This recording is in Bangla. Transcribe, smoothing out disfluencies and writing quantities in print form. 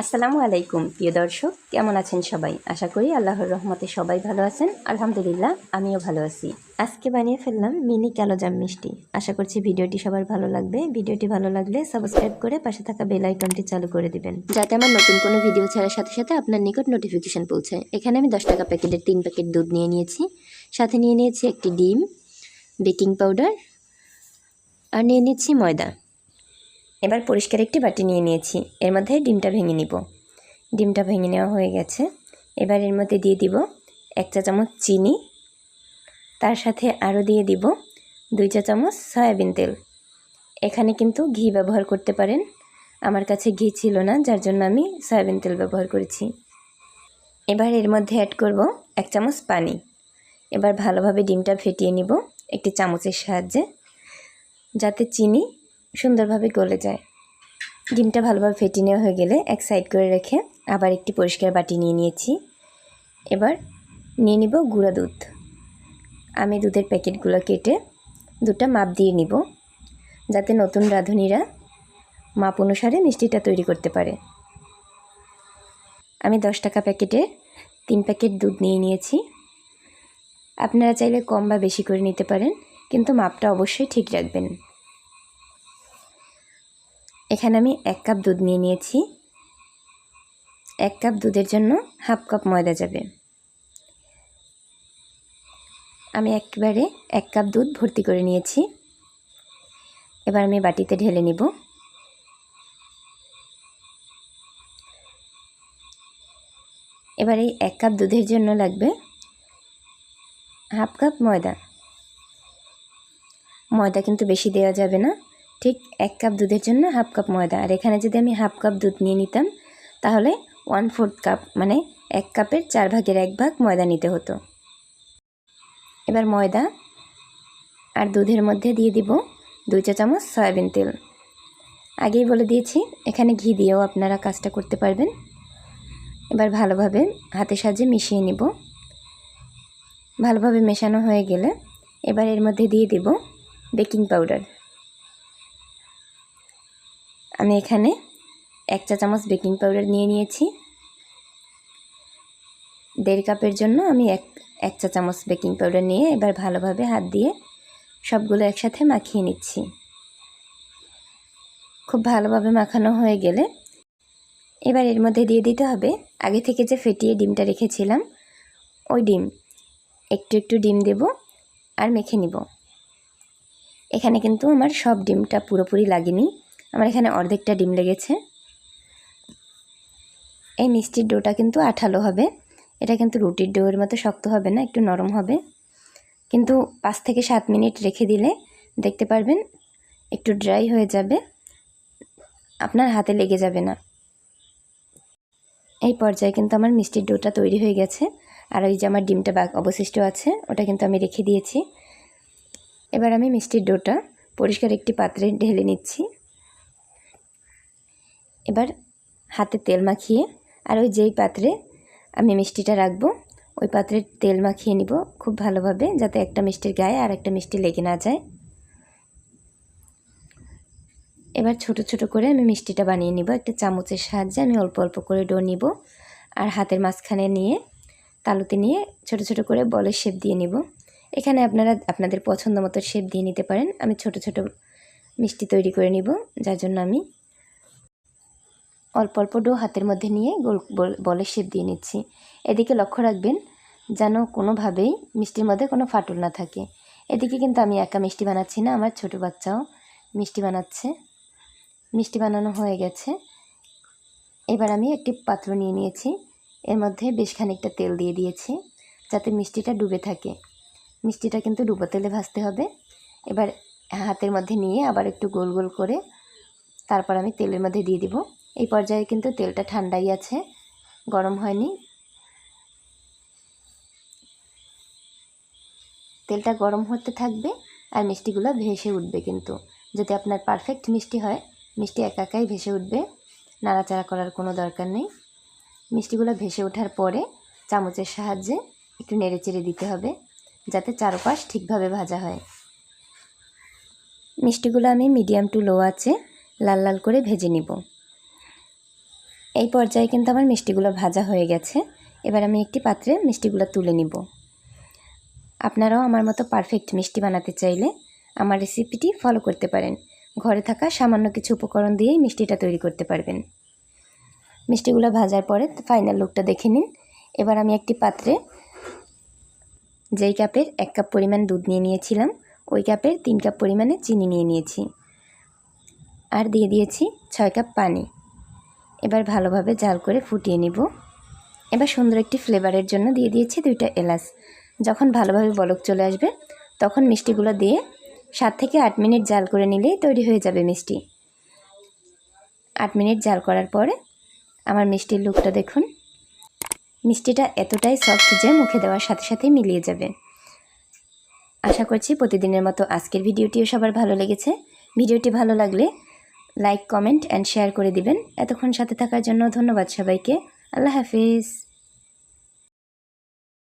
আসসালামু আলাইকুম প্রিয় দর্শক, কেমন আছেন সবাই? আশা করি আল্লাহর রহমতে সবাই ভালো আছেন। আলহামদুলিল্লাহ, আমিও ভালো আছি। আজকে বানিয়ে ফেললাম মিনি কালোজাম মিষ্টি। আশা করছি ভিডিওটি সবার ভালো লাগবে। ভিডিওটি ভালো লাগলে সাবস্ক্রাইব করে পাশে থাকা বেল আইকনটি চালু করে দিবেন, যাতে আমার নতুন কোনো ভিডিও ছাড়ার সাথে সাথে আপনার নিকট নোটিফিকেশন পৌঁছায়। এখানে আমি 10 টাকা প্যাকেটের 3 প্যাকেট দুধ নিয়ে নিয়েছি, সাথে নিয়ে নিয়েছি একটি ডিম, বেকিং পাউডার আর নিয়ে নিচ্ছি ময়দা। এবার পরিষ্কার একটি বাটি নিয়ে নিয়েছি, এর মধ্যে ডিমটা ভেঙে নিব। ডিমটা ভেঙে নেওয়া হয়ে গেছে। এবার এর মধ্যে দিয়ে দিব 1 চা চামচ চিনি, তার সাথে আরও দিয়ে দিব 2 চা চামচ সয়াবিন তেল। এখানে কিন্তু ঘি ব্যবহার করতে পারেন, আমার কাছে ঘি ছিল না, যার জন্য আমি সয়াবিন তেল ব্যবহার করেছি। এবার এর মধ্যে অ্যাড করব 1 চামচ পানি। এবার ভালোভাবে ডিমটা ফেটিয়ে নিব একটি চামচের সাহায্যে, যাতে চিনি সুন্দরভাবে গলে যায়। ডিমটা ভালোভাবে ফেটিয়ে নেওয়া হয়ে গেলে এক সাইড করে রেখে আবার একটি পরিষ্কার বাটি নিয়ে নিয়েছি। এবার নিয়ে নিব গুঁড়া দুধ। আমি দুধের প্যাকেটগুলো কেটে দুধটা মাপ দিয়ে নিব, যাতে নতুন রাঁধুনিরা মাপ অনুসারে মিষ্টিটা তৈরি করতে পারে। আমি 10 টাকা প্যাকেটে 3 প্যাকেট দুধ নিয়ে নিয়েছি। আপনারা চাইলে কম বা বেশি করে নিতে পারেন, কিন্তু মাপটা অবশ্যই ঠিক রাখবেন। এখানে আমি 1 কাপ দুধ নিয়ে নিয়েছি। 1 কাপ দুধের জন্য হাফ কাপ ময়দা যাবে। আমি একবারে 1 কাপ দুধ ভর্তি করে নিয়েছি। এবার আমি বাটিতে ঢেলে নিব। এবার এই 1 কাপ দুধের জন্য লাগবে হাফ কাপ ময়দা। ময়দা কিন্তু বেশি দেওয়া যাবে না, ঠিক 1 কাপ দুধের জন্য হাফ কাপ ময়দা। আর এখানে যদি আমি হাফ কাপ দুধ নিয়ে নিতাম, তাহলে 1/4 কাপ মানে 1 কাপের 4 ভাগের 1 ভাগ ময়দা নিতে হতো। এবার ময়দা আর দুধের মধ্যে দিয়ে দিব 2 চা চামচ সয়াবিন তেল। আগেই বলে দিয়েছি, এখানে ঘি দিয়েও আপনারা কাজটা করতে পারবেন। এবার ভালোভাবে হাতের সাহায্যে মিশিয়ে নিব। ভালোভাবে মেশানো হয়ে গেলে এবার এর মধ্যে দিয়ে দিব বেকিং পাউডার। আমি এখানে 1 চা চামচ বেকিং পাউডার নিয়ে নিয়েছি। 1.5 কাপের জন্য আমি এক চা চামচ বেকিং পাউডার নিয়ে এবার ভালোভাবে হাত দিয়ে সবগুলো একসাথে মাখিয়ে নিচ্ছি। খুব ভালোভাবে মাখানো হয়ে গেলে এবার এর মধ্যে দিয়ে দিতে হবে আগে থেকে যে ফেটিয়ে ডিমটা রেখেছিলাম, ওই ডিম। একটু একটু ডিম দেব আর মেখে নিব। এখানে কিন্তু আমার সব ডিমটা পুরোপুরি লাগেনি, আমার এখানে অর্ধেকটা ডিম লেগেছে। এই মিষ্টির ডোটা কিন্তু আঠালো হবে, এটা কিন্তু রুটির ডোয়ের মতো শক্ত হবে না, একটু নরম হবে। কিন্তু 5 থেকে 7 মিনিট রেখে দিলে দেখতে পারবেন একটু ড্রাই হয়ে যাবে, আপনার হাতে লেগে যাবে না। এই পর্যায়ে কিন্তু আমার মিষ্টির ডোটা তৈরি হয়ে গেছে। আর ওই যে আমার ডিমটা অবশিষ্ট আছে, ওটা কিন্তু আমি রেখে দিয়েছি। এবার আমি মিষ্টির ডোটা পরিষ্কার একটি পাত্রে ঢেলে নিচ্ছি। এবার হাতে তেল মাখিয়ে আর ওই যেই পাত্রে আমি মিষ্টিটা রাখবো, ওই পাত্রে তেল মাখিয়ে নিব খুব ভালোভাবে, যাতে একটা মিষ্টির গায়ে আর একটা মিষ্টি লেগে না যায়। এবার ছোট ছোট করে আমি মিষ্টিটা বানিয়ে নিব। একটা চামচের সাহায্যে আমি অল্প অল্প করে ডো নিব, আর হাতের মাঝখানে নিয়ে তালুতে নিয়ে ছোট ছোট করে বলের শেপ দিয়ে নিব। এখানে আপনারা আপনাদের পছন্দ মতো শেপ দিয়ে নিতে পারেন। আমি ছোট ছোট মিষ্টি তৈরি করে নিব, যার জন্য আমি অল্প অল্প ডো হাতের মধ্যে নিয়ে গোল বলের শেপ দিয়ে নিচ্ছি। এদিকে লক্ষ্য রাখবেন যেন কোনোভাবেই মিষ্টির মধ্যে কোনো ফাটল না থাকে। এদিকে কিন্তু আমি একা মিষ্টি বানাচ্ছি না, আমার ছোট বাচ্চাও মিষ্টি বানাচ্ছে। মিষ্টি বানানো হয়ে গেছে। এবার আমি একটি পাত্র নিয়ে নিয়েছি, এর মধ্যে বেশ খানিকটা তেল দিয়ে দিয়েছি, যাতে মিষ্টিটা ডুবে থাকে। মিষ্টিটা কিন্তু ডুবো তেলে ভাজতে হবে। এবার হাতের মধ্যে নিয়ে আবার একটু গোল গোল করে তারপর আমি তেলের মধ্যে দিয়ে দিব। এই পর্যায়ে কিন্তু তেলটা ঠান্ডাই আছে, গরম হয়নি। তেলটা গরম হতে থাকবে আর মিষ্টিগুলো ভেসে উঠবে। কিন্তু যদি আপনার পারফেক্ট মিষ্টি হয়, মিষ্টি একা একাই ভেসে উঠবে, নাড়াচাড়া করার কোনো দরকার নেই। মিষ্টিগুলো ভেসে ওঠার পরে চামচের সাহায্যে একটু নেড়েচেড়ে দিতে হবে, যাতে চারপাশ ঠিকভাবে ভাজা হয়। মিষ্টিগুলো আমি মিডিয়াম টু লো আঁচে লাল লাল করে ভেজে নিব। এই পর্যায়ে কিন্তু আমার মিষ্টিগুলো ভাজা হয়ে গেছে। এবার আমি একটি পাত্রে মিষ্টিগুলো তুলে নিব। আপনারাও আমার মতো পারফেক্ট মিষ্টি বানাতে চাইলে আমার রেসিপিটি ফলো করতে পারেন। ঘরে থাকা সামান্য কিছু উপকরণ দিয়েই মিষ্টিটা তৈরি করতে পারবেন। মিষ্টিগুলো ভাজার পরে ফাইনাল লুকটা দেখে নিন। এবার আমি একটি পাত্রে যেই কাপের 1 কাপ পরিমাণ দুধ নিয়ে নিয়েছিলাম, ওই কাপের 3 কাপ পরিমাণে চিনি নিয়ে নিয়েছি আর দিয়ে দিয়েছি 6 কাপ পানি। এবার ভালোভাবে জাল করে ফুটিয়ে নিব। এবার সুন্দর একটি ফ্লেভারের জন্য দিয়ে দিয়েছি 2টা এলাচ। যখন ভালোভাবে বলক চলে আসবে তখন মিষ্টিগুলো দিয়ে 7 থেকে 8 মিনিট জাল করে নিলেই তৈরি হয়ে যাবে মিষ্টি। 8 মিনিট জাল করার পরে আমার মিষ্টির লুকটা দেখুন। মিষ্টিটা এতটাই সফট যে মুখে দেওয়ার সাথে সাথেই মিলিয়ে যাবে। আশা করছি প্রতিদিনের মতো আজকের ভিডিওটিও সবার ভালো লেগেছে। ভিডিওটি ভালো লাগলে লাইক, কমেন্ট অ্যান্ড শেয়ার করে দিবেন। এতক্ষণ সাথে থাকার জন্য ধন্যবাদ সবাইকে। আল্লাহ হাফিজ।